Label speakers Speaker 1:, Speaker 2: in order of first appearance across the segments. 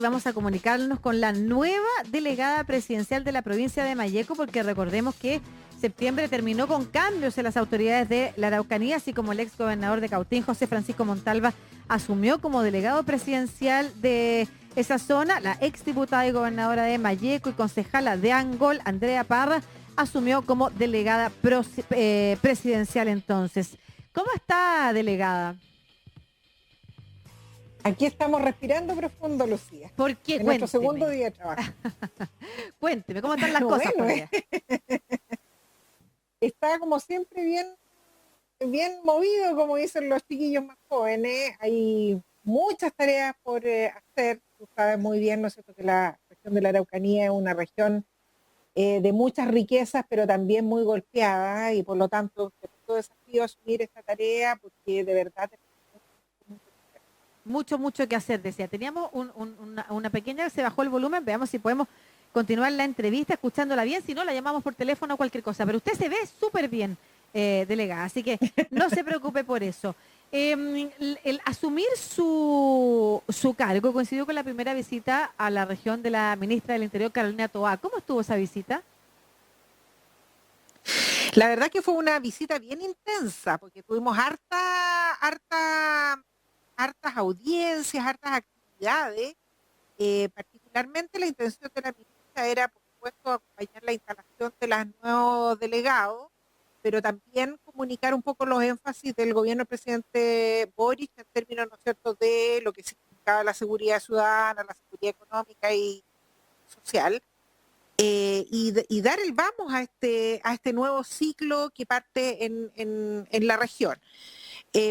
Speaker 1: Vamos a comunicarnos con la nueva delegada presidencial de la provincia de Malleco, porque recordemos que septiembre terminó con cambios en las autoridades de la Araucanía, así como el ex gobernador de Cautín, José Francisco Montalva, asumió como delegado presidencial de esa zona. La ex diputada y gobernadora de Malleco y concejala de Angol, Andrea Parra, asumió como delegada presidencial entonces. ¿Cómo está, delegada?
Speaker 2: Aquí estamos respirando profundo, Lucía,
Speaker 1: ¿Por qué?
Speaker 2: en nuestro segundo
Speaker 1: Cuénteme.
Speaker 2: día de trabajo.
Speaker 1: Cuénteme, ¿cómo están las cosas por
Speaker 2: Bueno,
Speaker 1: allá?
Speaker 2: está como siempre bien movido, como dicen los chiquillos más jóvenes. Hay muchas tareas por hacer. Tú sabes muy bien, ¿no es cierto?, que la región de la Araucanía es una región de muchas riquezas, pero también muy golpeada, y por lo tanto, todo desafío asumir esta tarea, porque de verdad mucho que hacer.
Speaker 1: Mucho que hacer, decía. Teníamos una pequeña, se bajó el volumen, veamos si podemos continuar la entrevista escuchándola bien, si no la llamamos por teléfono o cualquier cosa, pero usted se ve súper bien, delegada, así que no se preocupe por eso. El asumir su cargo coincidió con la primera visita a la región de la ministra del Interior, Carolina Toá. ¿Cómo estuvo esa visita?
Speaker 2: La verdad que fue una visita bien intensa, porque tuvimos hartas audiencias, hartas actividades. Particularmente la intención de la ministra era, por supuesto, acompañar la instalación de los nuevos delegados, pero también comunicar un poco los énfasis del gobierno del presidente Boric en términos, ¿no es cierto?, de lo que significaba la seguridad ciudadana, la seguridad económica y social. Y dar el vamos a este nuevo ciclo que parte en la región.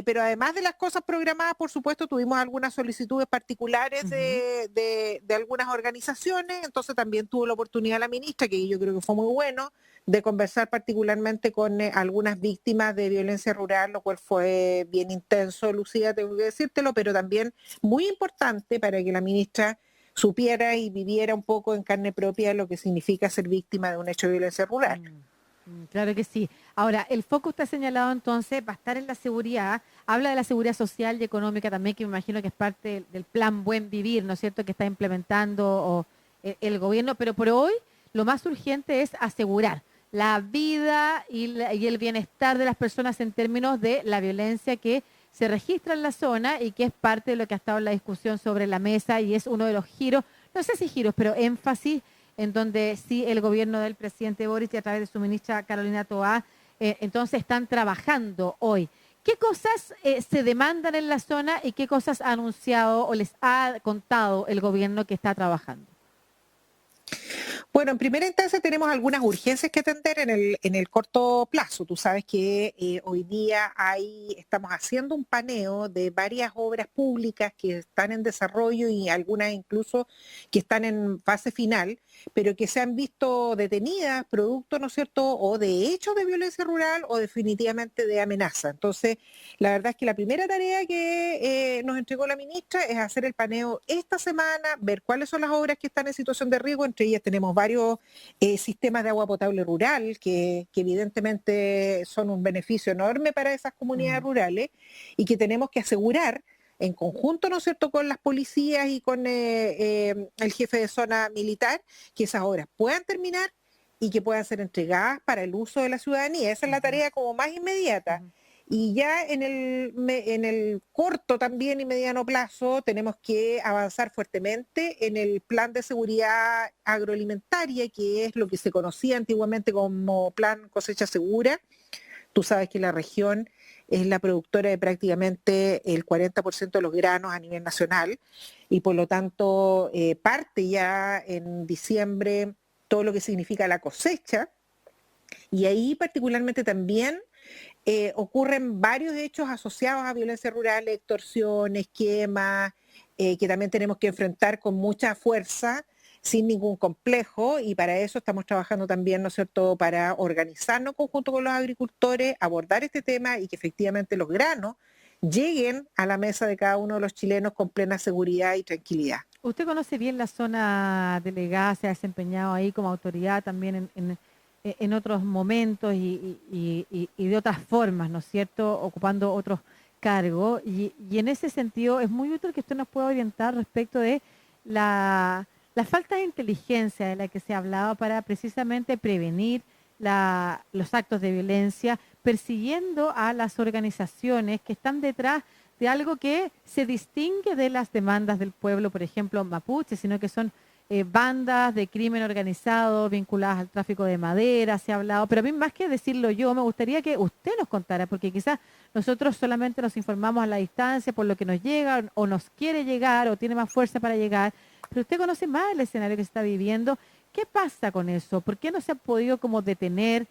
Speaker 2: Pero además de las cosas programadas, por supuesto, tuvimos algunas solicitudes particulares
Speaker 1: Ujú.
Speaker 2: de algunas organizaciones. Entonces también tuvo la oportunidad la ministra, que yo creo que fue muy bueno, de conversar particularmente con algunas víctimas de violencia rural, lo cual fue bien intenso, Lucía, tengo que decírtelo, pero también muy importante para que la ministra supiera y viviera un poco en carne propia lo que significa ser víctima de un hecho de violencia rural.
Speaker 1: Mm, claro que sí. Ahora, el foco está señalado entonces, va a estar en la seguridad. Habla de la seguridad social y económica también, que me imagino que es parte del plan Buen Vivir, ¿no es cierto?, que está implementando el gobierno. Pero por hoy, lo más urgente es asegurar la vida y el bienestar de las personas en términos de la violencia que se registra en la zona y que es parte de lo que ha estado en la discusión sobre la mesa y es uno de los giros, no sé si giros, pero énfasis en donde sí el gobierno del presidente Boric y a través de su ministra Carolina Toá, entonces están trabajando hoy. ¿Qué cosas se demandan en la zona y qué cosas ha anunciado o les ha contado el gobierno que está trabajando?
Speaker 2: Bueno, en primera instancia tenemos algunas urgencias que atender en el corto plazo. Tú sabes que hoy día estamos haciendo un paneo de varias obras públicas que están en desarrollo y algunas incluso que están en fase final, pero que se han visto detenidas producto, ¿no es cierto?, o de hechos de violencia rural o definitivamente de amenaza. Entonces, la verdad es que la primera tarea que nos entregó la ministra es hacer el paneo esta semana, ver cuáles son las obras que están en situación de riesgo. Entre ellas tenemos varios sistemas de agua potable rural que evidentemente son un beneficio enorme para esas comunidades
Speaker 1: Mm.
Speaker 2: rurales y que tenemos que asegurar en conjunto, ¿no es cierto?, con las policías y con el jefe de zona militar, que esas obras puedan terminar y que puedan ser entregadas para el uso de la ciudadanía. Esa es la
Speaker 1: Ujú,
Speaker 2: tarea como más inmediata.
Speaker 1: ujú.
Speaker 2: Y ya en el corto también y mediano plazo tenemos que avanzar fuertemente en el plan de seguridad agroalimentaria, que es lo que se conocía antiguamente como plan cosecha segura. Tú sabes que la región es la productora de prácticamente el 40% de los granos a nivel nacional y por lo tanto parte ya en diciembre todo lo que significa la cosecha, y ahí particularmente también ocurren varios hechos asociados a violencia rural, extorsiones, quemas, que también tenemos que enfrentar con mucha fuerza, sin ningún complejo, y para eso estamos trabajando también, ¿no es cierto?, para organizarnos en conjunto con los agricultores, abordar este tema y que efectivamente los granos lleguen a la mesa de cada uno de los chilenos con plena seguridad y tranquilidad.
Speaker 1: Usted conoce bien la zona delegada, se ha desempeñado ahí como autoridad también en otros momentos y de otras formas, ¿no es cierto?, ocupando otros cargos. Y en ese sentido es muy útil que usted nos pueda orientar respecto de la falta de inteligencia de la que se hablaba para precisamente prevenir los actos de violencia, persiguiendo a las organizaciones que están detrás de algo que se distingue de las demandas del pueblo, por ejemplo, mapuche, sino que son bandas de crimen organizado vinculadas al tráfico de madera, se ha hablado, pero a mí más que decirlo yo, me gustaría que usted nos contara, porque quizás nosotros solamente nos informamos a la distancia por lo que nos llega o nos quiere llegar o tiene más fuerza para llegar, pero usted conoce más el escenario que se está viviendo. ¿Qué pasa con eso? ¿Por qué no se ha podido como detener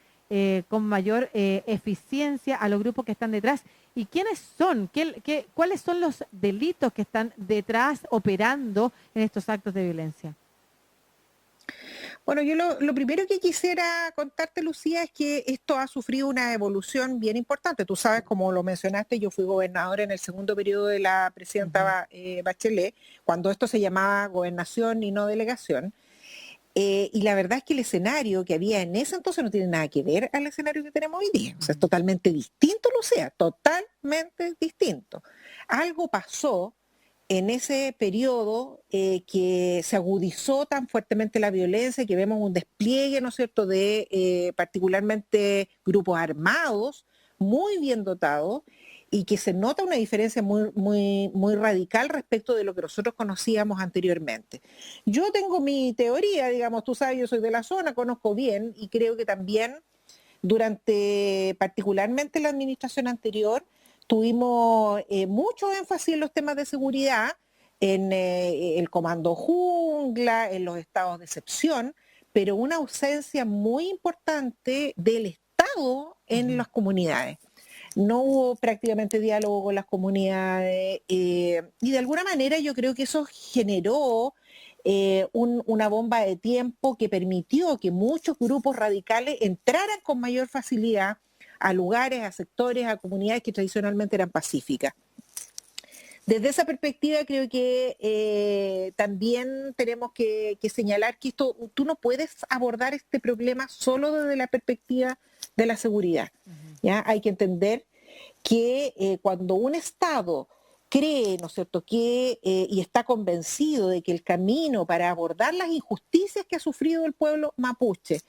Speaker 1: con mayor eficiencia a los grupos que están detrás? ¿Y quiénes son? ¿Cuáles son los delitos que están detrás operando en estos actos de violencia?
Speaker 2: Bueno, yo lo primero que quisiera contarte, Lucía, es que esto ha sufrido una evolución bien importante. Tú sabes, como lo mencionaste, yo fui gobernadora en el segundo periodo de la
Speaker 1: Ujú.
Speaker 2: presidenta Bachelet, cuando esto se llamaba gobernación y no delegación. Y la verdad es que el escenario que había en ese entonces no tiene nada que ver al escenario que tenemos hoy día. O sea, es
Speaker 1: Ujú.
Speaker 2: totalmente distinto, Lucía, totalmente distinto. Algo pasó en ese periodo que se agudizó tan fuertemente la violencia, que vemos un despliegue, ¿no es cierto?, de particularmente grupos armados, muy bien dotados, y que se nota una diferencia muy radical respecto de lo que nosotros conocíamos anteriormente. Yo tengo mi teoría, digamos, tú sabes, yo soy de la zona, conozco bien, y creo que también durante particularmente la administración anterior, tuvimos mucho énfasis en los temas de seguridad, en el comando jungla, en los estados de excepción, pero una ausencia muy importante del Estado en
Speaker 1: Ujú.
Speaker 2: las comunidades. No hubo prácticamente diálogo con las comunidades y de alguna manera yo creo que eso generó una bomba de tiempo que permitió que muchos grupos radicales entraran con mayor facilidad a lugares, a sectores, a comunidades que tradicionalmente eran pacíficas. Desde esa perspectiva creo que también tenemos que señalar que esto, tú no puedes abordar este problema solo desde la perspectiva de la seguridad.
Speaker 1: Ujú.
Speaker 2: ¿Ya? Hay que entender que cuando un Estado cree, ¿no es cierto?, que y está convencido de que el camino para abordar las injusticias que ha sufrido el pueblo mapuche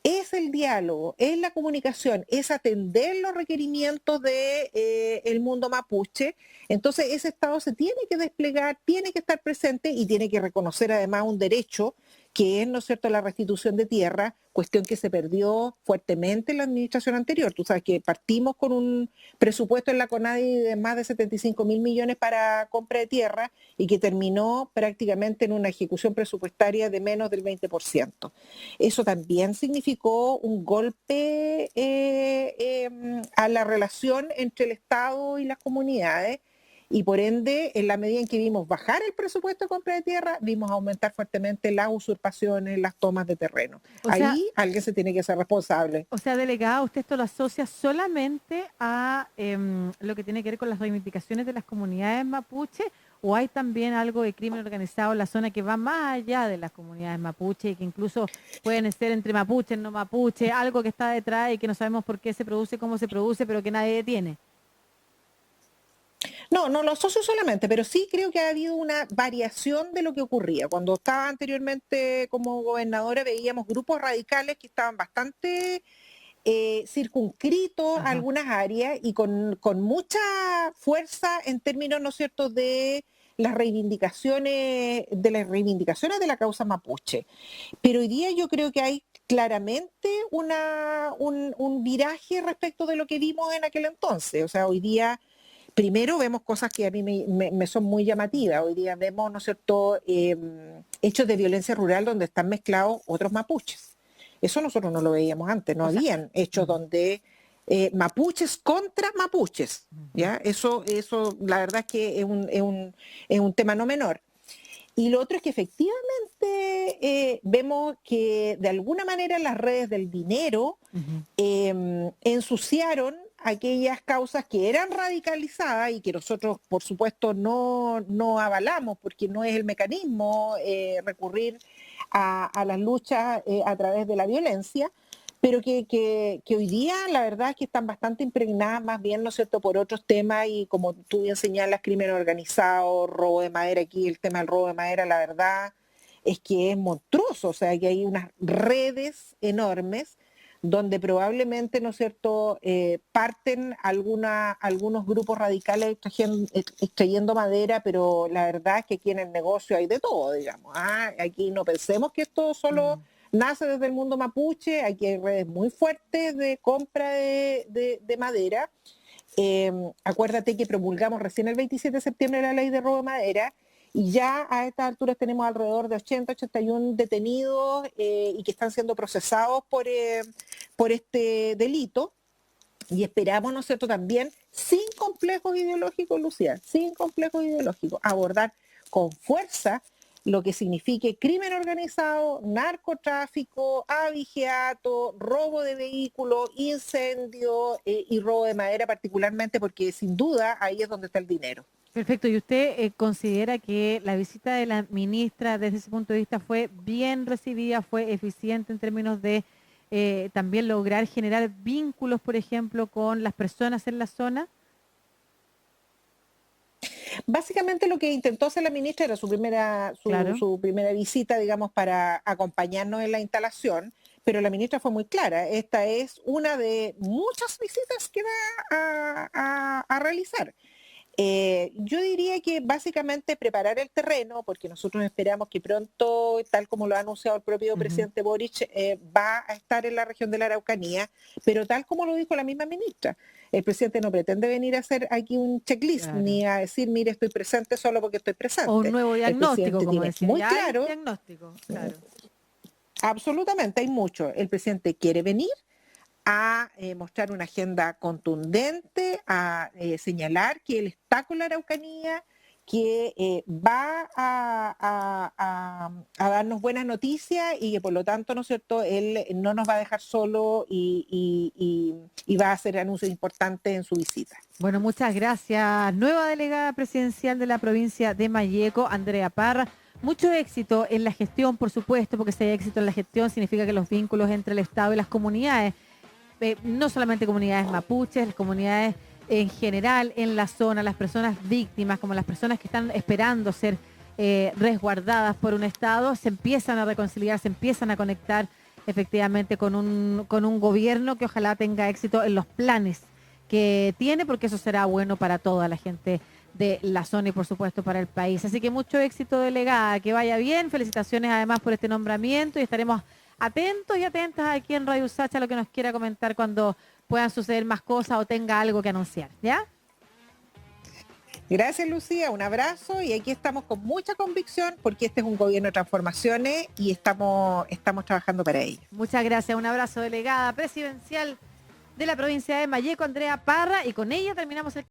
Speaker 2: es el diálogo, es la comunicación, es atender los requerimientos de, el mundo mapuche, entonces ese Estado se tiene que desplegar, tiene que estar presente y tiene que reconocer además un derecho que es, ¿no es cierto?, la restitución de tierra, cuestión que se perdió fuertemente en la administración anterior. Tú sabes que partimos con un presupuesto en la CONADI de más de 75.000 millones para compra de tierra y que terminó prácticamente en una ejecución presupuestaria de menos del 20%. Eso también significó un golpe a la relación entre el Estado y las comunidades y por ende, en la medida en que vimos bajar el presupuesto de compra de tierra, vimos aumentar fuertemente las usurpaciones, las tomas de terreno.
Speaker 1: O sea,
Speaker 2: Ahí alguien se tiene que ser responsable.
Speaker 1: O sea, delegada, ¿usted esto lo asocia solamente a lo que tiene que ver con las reivindicaciones de las comunidades mapuche o hay también algo de crimen organizado en la zona que va más allá de las comunidades mapuche y que incluso pueden ser entre mapuche, no mapuche, algo que está detrás y que no sabemos por qué se produce, cómo se produce, pero que nadie detiene?
Speaker 2: No, no lo asocio solamente, pero sí creo que ha habido una variación de lo que ocurría. Cuando estaba anteriormente como gobernadora veíamos grupos radicales que estaban bastante circunscritos a
Speaker 1: Ajá.
Speaker 2: algunas áreas y con mucha fuerza en términos, ¿no es cierto?, de las reivindicaciones de la causa mapuche. Pero hoy día yo creo que hay claramente un viraje respecto de lo que vimos en aquel entonces. O sea, hoy día primero vemos cosas que a mí me son muy llamativas. Hoy día vemos, ¿no es cierto?, hechos de violencia rural donde están mezclados otros mapuches. Eso nosotros no lo veíamos antes, no
Speaker 1: O sea,
Speaker 2: habían hechos
Speaker 1: ujú,
Speaker 2: donde mapuches contra mapuches.
Speaker 1: ujú.
Speaker 2: ¿Ya? Eso la verdad es que es un tema no menor. Y lo otro es que efectivamente vemos que de alguna manera las redes del dinero
Speaker 1: Ujú.
Speaker 2: ensuciaron aquellas causas que eran radicalizadas y que nosotros, por supuesto, no avalamos porque no es el mecanismo recurrir a las luchas a través de la violencia, pero que hoy día la verdad es que están bastante impregnadas más bien, ¿no es cierto?, por otros temas y como tú bien señalas, crimen organizado, robo de madera, aquí el tema del robo de madera, la verdad es que es monstruoso, o sea, que hay unas redes enormes donde probablemente, ¿no es cierto?, parten algunos grupos radicales extrayendo madera, pero la verdad es que aquí en el negocio hay de todo, digamos. ¿Ah? Aquí no pensemos que esto solo
Speaker 1: Mm.
Speaker 2: nace desde el mundo mapuche, aquí hay redes muy fuertes de compra de madera. Acuérdate que promulgamos recién el 27 de septiembre la ley de robo de madera y ya a estas alturas tenemos alrededor de 81 detenidos y que están siendo procesados por este delito. Y esperamos, ¿no es cierto?, también, sin complejos ideológicos, Lucía, sin complejos ideológicos, abordar con fuerza lo que signifique crimen organizado, narcotráfico, abigeato, robo de vehículos, incendio y robo de madera particularmente, porque sin duda ahí es donde está el dinero.
Speaker 1: Perfecto. ¿Y usted considera que la visita de la ministra desde ese punto de vista fue bien recibida, fue eficiente en términos de también lograr generar vínculos, por ejemplo, con las personas en la zona?
Speaker 2: Básicamente lo que intentó hacer la ministra era
Speaker 1: Claro.
Speaker 2: su primera visita, digamos, para acompañarnos en la instalación, pero la ministra fue muy clara, esta es una de muchas visitas que va a realizar. Yo diría que básicamente preparar el terreno, porque nosotros esperamos que pronto, tal como lo ha anunciado el propio
Speaker 1: Ujú.
Speaker 2: presidente Boric, va a estar en la región de la Araucanía, pero tal como lo dijo la misma ministra, el presidente no pretende venir a hacer aquí un checklist
Speaker 1: Claro.
Speaker 2: ni a decir, mire, estoy presente solo porque estoy
Speaker 1: O un
Speaker 2: presente.
Speaker 1: nuevo
Speaker 2: El
Speaker 1: diagnóstico,
Speaker 2: presidente
Speaker 1: como
Speaker 2: tiene
Speaker 1: decía.
Speaker 2: muy
Speaker 1: Ya hay un
Speaker 2: claro,
Speaker 1: diagnóstico, claro.
Speaker 2: absolutamente hay mucho, el presidente quiere venir a mostrar una agenda contundente, a señalar que él está con la Araucanía, que va a darnos buenas noticias y que por lo tanto, ¿no es cierto?, él no nos va a dejar solo y va a hacer anuncios importantes en su visita.
Speaker 1: Bueno, muchas gracias. Nueva delegada presidencial de la provincia de Malleco, Andrea Parra. Mucho éxito en la gestión, por supuesto, porque si hay éxito en la gestión significa que los vínculos entre el Estado y las comunidades, no solamente comunidades mapuches, las comunidades en general en la zona, las personas víctimas, como las personas que están esperando ser resguardadas por un Estado, se empiezan a reconciliar, se empiezan a conectar efectivamente con un gobierno que ojalá tenga éxito en los planes que tiene, porque eso será bueno para toda la gente de la zona y por supuesto para el país. Así que mucho éxito, delegada, que vaya bien, felicitaciones además por este nombramiento y estaremos atentos y atentas aquí en Radio Sacha a lo que nos quiera comentar cuando puedan suceder más cosas o tenga algo que anunciar, ¿ya?
Speaker 2: Gracias, Lucía, un abrazo y aquí estamos con mucha convicción porque este es un gobierno de transformaciones y estamos trabajando para ello.
Speaker 1: Muchas gracias, un abrazo, delegada presidencial de la provincia de Malleco, Andrea Parra, y con ella terminamos el